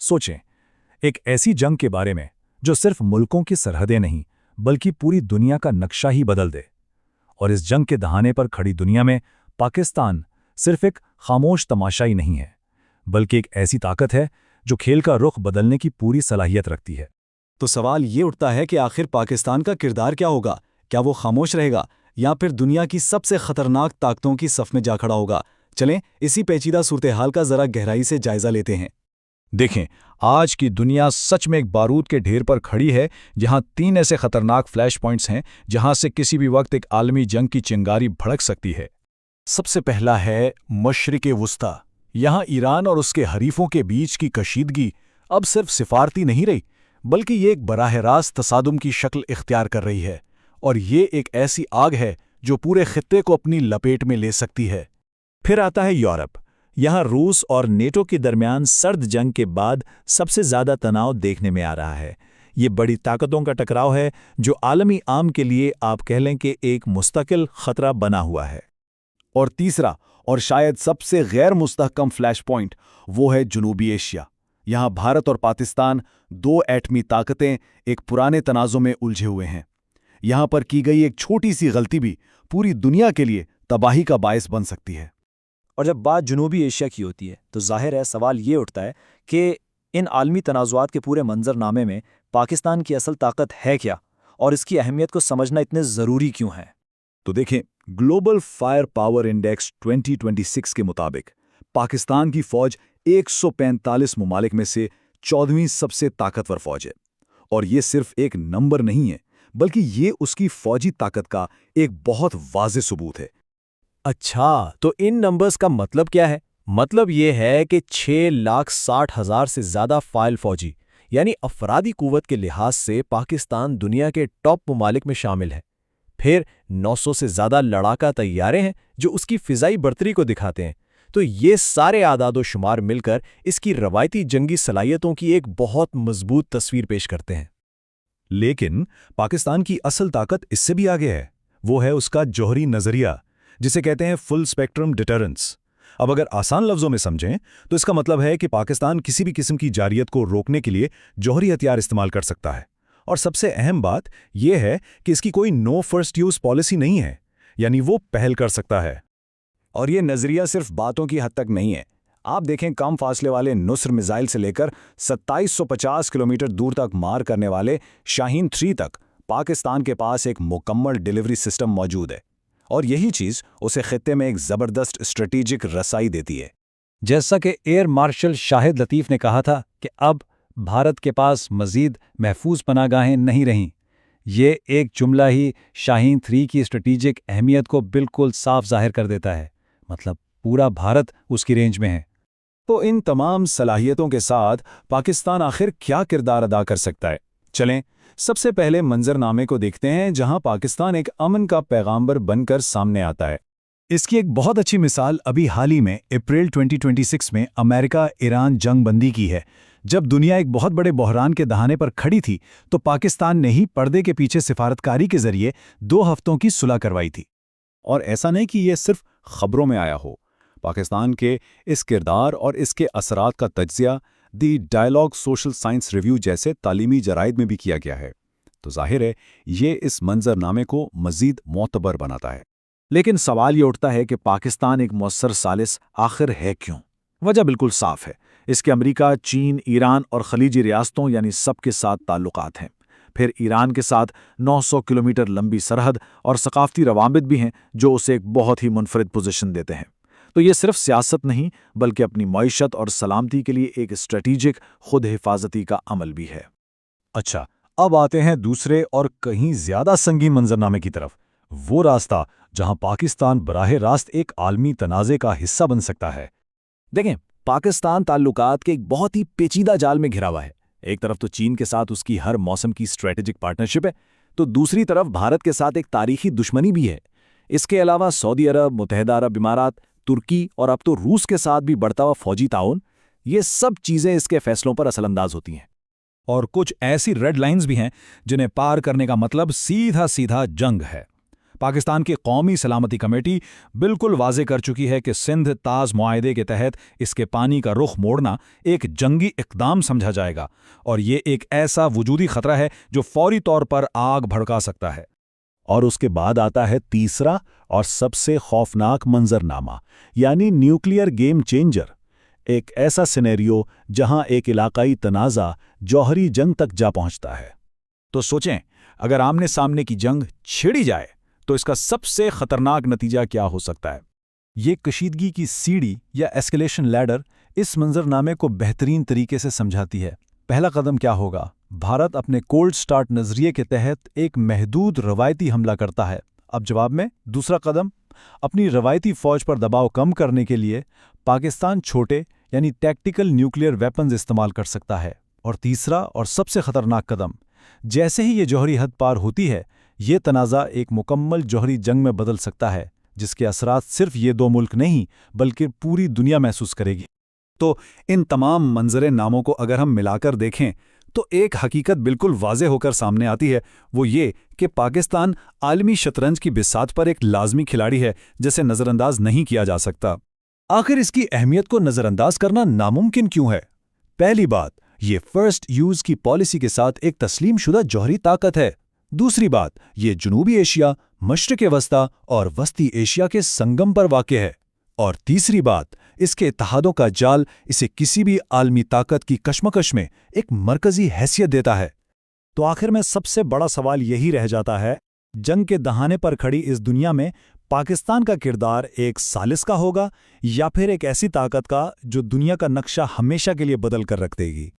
सोचें, एक ऐसी जंग के बारे में जो सिर्फ मुल्कों की सरहदें नहीं बल्कि पूरी दुनिया का नक्शा ही बदल दे। और इस जंग के दहाने पर खड़ी दुनिया में पाकिस्तान सिर्फ एक खामोश तमाशाई नहीं है, बल्कि एक ऐसी ताकत है जो खेल का रुख बदलने की पूरी सलाहियत रखती है। तो सवाल ये उठता है कि आखिर पाकिस्तान का किरदार क्या होगा? क्या वो खामोश रहेगा या फिर दुनिया की सबसे खतरनाक ताकतों की सफ में जा खड़ा होगा? चलें इसी पेचीदा सूरत हाल का जरा गहराई से जायजा लेते हैं। देखें, आज की दुनिया सच में एक बारूद के ढेर पर खड़ी है, जहां 3 ऐसे खतरनाक फ्लैश पॉइंट्स हैं जहां से किसी भी वक्त एक आलमी जंग की चिंगारी भड़क सकती है। सबसे पहला है मशरिक़ वुस्ता। यहाँ ईरान और उसके हरीफों के बीच की कशीदगी अब सिर्फ सिफारती नहीं रही, बल्कि ये एक बराह रास्त तसादुम की शक्ल इख्तियार कर रही है। और ये एक ऐसी आग है जो पूरे खित्ते को अपनी लपेट में ले सकती है। फिर आता है यूरोप। यहाँ रूस और नेटो के दरमियान सर्द जंग के बाद सबसे ज़्यादा तनाव देखने में आ रहा है। ये बड़ी ताकतों का टकराव है जो आलमी आम के लिए आप कह लें कि एक मुस्तकिल खतरा बना हुआ है। और तीसरा और शायद सबसे गैर मुस्तहकम फ्लैश पॉइंट वो है जनूबी एशिया। यहाँ भारत और पाकिस्तान, 2 एटमी ताकतें एक पुराने तनाज़ों में उलझे हुए हैं। यहाँ पर की गई एक छोटी सी गलती भी पूरी दुनिया के लिए तबाही का बायस बन सकती है। और जब बात जनूबी एशिया की होती है तो जाहिर है सवाल ये उठता है कि इन आलमी तनाज़ुआत के पूरे मंजरनामे में पाकिस्तान की असल ताकत है क्या, और इसकी अहमियत को समझना इतने ज़रूरी क्यों है। तो देखें, ग्लोबल फायर पावर इंडेक्स 2026 के मुताबिक पाकिस्तान की फौज 145 ममालिक में से 14वीं सबसे ताकतवर फौज है। और ये सिर्फ एक नंबर नहीं है, बल्कि ये उसकी फौजी ताकत का एक बहुत वाज़ेह सबूत है। अच्छा, तो इन नंबर्स का मतलब क्या है? मतलब ये है कि 6,60,000 से ज़्यादा फाइल फौजी यानी अफरादी कुव्वत के लिहाज से पाकिस्तान दुनिया के टॉप ममालिक में शामिल है। फिर 900 से ज़्यादा लड़ाका तैयारे हैं जो उसकी फ़िज़ाई बर्तरी को दिखाते हैं। तो ये सारे आदादो शुमार मिलकर इसकी रवायती जंगी सलाहियतों की एक बहुत मजबूत तस्वीर पेश करते हैं। लेकिन पाकिस्तान की असल ताकत इससे भी आगे है। वो है उसका जौहरी नज़रिया, जिसे कहते हैं फुल स्पेक्ट्रम डिटरेंस। अब अगर आसान लफ्ज़ों में समझें तो इसका मतलब है कि पाकिस्तान किसी भी किस्म की जारियत को रोकने के लिए जौहरी हथियार इस्तेमाल कर सकता है। और सबसे अहम बात यह है कि इसकी कोई नो फर्स्ट यूज़ पॉलिसी नहीं है, यानी वो पहल कर सकता है। और ये नज़रिया सिर्फ बातों की हद तक नहीं है। आप देखें, कम फासले वाले नुस्र मिसाइल से लेकर 2750 किलोमीटर दूर तक मार करने वाले शाहीन 3 तक पाकिस्तान के पास एक मुकम्मल डिलीवरी सिस्टम मौजूद है। और यही चीज़ उसे खित्ते में एक ज़बरदस्त स्ट्रेटेजिक रसाई देती है। जैसा कि एयर मार्शल शाहिद लतीफ़ ने कहा था कि अब भारत के पास मज़ीद महफूज पनागाहें नहीं रहीं। ये एक जुमला ही शाहीन 3 की स्ट्रेटेजिक अहमियत को बिल्कुल साफ जाहिर कर देता है। मतलब पूरा भारत उसकी रेंज में है। तो इन तमाम सलाहियतों के साथ पाकिस्तान आखिर क्या किरदार अदा कर सकता है? चलें सबसे पहले मंजरनामे को देखते हैं जहां पाकिस्तान एक अमन का पैगाम्बर बनकर सामने आता है। इसकी एक बहुत अच्छी मिसाल अभी हाल ही में अप्रैल 2026 में अमेरिका ईरान जंग बंदी की है। जब दुनिया एक बहुत बड़े बहरान के दहाने पर खड़ी थी तो पाकिस्तान ने ही पर्दे के पीछे सिफारतकारी के जरिए 2 हफ्तों की सुलह करवाई थी। और ऐसा नहीं कि यह सिर्फ खबरों में आया हो। पाकिस्तान के इस किरदार और इसके असरात का तज्जिया दी डायलॉग सोशल साइंस रिव्यू जैसे तालीमी जराइद में भी किया गया है। तो जाहिर है ये इस मंजरनामे को मज़ीद मोतबर बनाता है। लेकिन सवाल ये उठता है कि पाकिस्तान एक मौसर सालिस आखिर है क्यों? वजह बिल्कुल साफ है। इसके अमेरिका, चीन, ईरान और खलीजी रियासतों यानी सबके साथ ताल्लुकात हैं। फिर ईरान के साथ 900 किलोमीटर लंबी सरहद और सकाफती रवाबित भी हैं जो उसे एक बहुत ही मुनफरिद पोजीशन देते हैं। तो ये सिर्फ सियासत नहीं बल्कि अपनी मईशत और सलामती के लिए एक स्ट्रेटेजिक खुद हिफाजती का अमल भी है। अच्छा, अब आते हैं दूसरे और कहीं ज्यादा संगीन मंजरनामे की तरफ। वो रास्ता जहां पाकिस्तान बराह रास्त एक आलमी तनाज़े का हिस्सा बन सकता है। देखें, पाकिस्तान ताल्लुकात के एक बहुत ही पेचीदा जाल में घिरा हुआ है। एक तरफ तो चीन के साथ उसकी हर मौसम की स्ट्रेटेजिक पार्टनरशिप है, तो दूसरी तरफ भारत के साथ एक तारीखी दुश्मनी भी है। इसके अलावा सऊदी अरब, मुत्तहिदा अरब इमारात, तुर्की और अब तो रूस के साथ भी बढ़ता हुआ फौजी ताउन, ये सब चीज़ें इसके फैसलों पर असरअंदाज होती हैं। और कुछ ऐसी रेड लाइंस भी हैं जिन्हें पार करने का मतलब सीधा सीधा जंग है। پاکستان کی قومی سلامتی کمیٹی بالکل واضح کر چکی ہے کہ سندھ تاز معاہدے کے تحت اس کے پانی کا رخ موڑنا ایک جنگی اقدام سمجھا جائے گا، اور یہ ایک ایسا وجودی خطرہ ہے جو فوری طور پر آگ بھڑکا سکتا ہے۔ اور اس کے بعد آتا ہے تیسرا اور سب سے خوفناک منظرنامہ، یعنی نیوکلیئر گیم چینجر، ایک ایسا سینیریو جہاں ایک علاقائی تنازع جوہری جنگ تک جا پہنچتا ہے۔ تو سوچیں، اگر آمنے سامنے کی جنگ چھڑی جائے تو اس کا سب سے خطرناک نتیجہ کیا ہو سکتا ہے؟ یہ کشیدگی کی سیڑھی یا ایسکیلیشن لیڈر اس منظرنامے کو بہترین طریقے سے سمجھاتی ہے۔ پہلا قدم کیا ہوگا؟ بھارت اپنے کولڈ سٹارٹ نظریے کے تحت ایک محدود روایتی حملہ کرتا ہے۔ اب جواب میں دوسرا قدم، اپنی روایتی فوج پر دباؤ کم کرنے کے لیے پاکستان چھوٹے یعنی ٹیکٹیکل نیوکلیئر ویپنز استعمال کر سکتا ہے۔ اور تیسرا اور سب سے خطرناک قدم، جیسے ہی یہ جوہری حد پار ہوتی ہے، یہ تنازع ایک مکمل جوہری جنگ میں بدل سکتا ہے، جس کے اثرات صرف یہ دو ملک نہیں بلکہ پوری دنیا محسوس کرے گی۔ تو ان تمام منظر ناموں کو اگر ہم ملا کر دیکھیں تو ایک حقیقت بالکل واضح ہو کر سامنے آتی ہے، وہ یہ کہ پاکستان عالمی شطرنج کی بساط پر ایک لازمی کھلاڑی ہے جسے نظر انداز نہیں کیا جا سکتا۔ آخر اس کی اہمیت کو نظر انداز کرنا ناممکن کیوں ہے؟ پہلی بات، یہ فرسٹ یوز کی پالیسی کے ساتھ ایک تسلیم شدہ جوہری طاقت ہے۔ دوسری بات، یہ جنوبی ایشیا، مشرق وسطیٰ اور وسطی ایشیا کے سنگم پر واقع ہے۔ اور تیسری بات، اس کے اتحادوں کا جال اسے کسی بھی عالمی طاقت کی کشمکش میں ایک مرکزی حیثیت دیتا ہے۔ تو آخر میں سب سے بڑا سوال یہی رہ جاتا ہے، جنگ کے دہانے پر کھڑی اس دنیا میں پاکستان کا کردار ایک ثالث کا ہوگا یا پھر ایک ایسی طاقت کا جو دنیا کا نقشہ ہمیشہ کے لیے بدل کر رکھ دے گی؟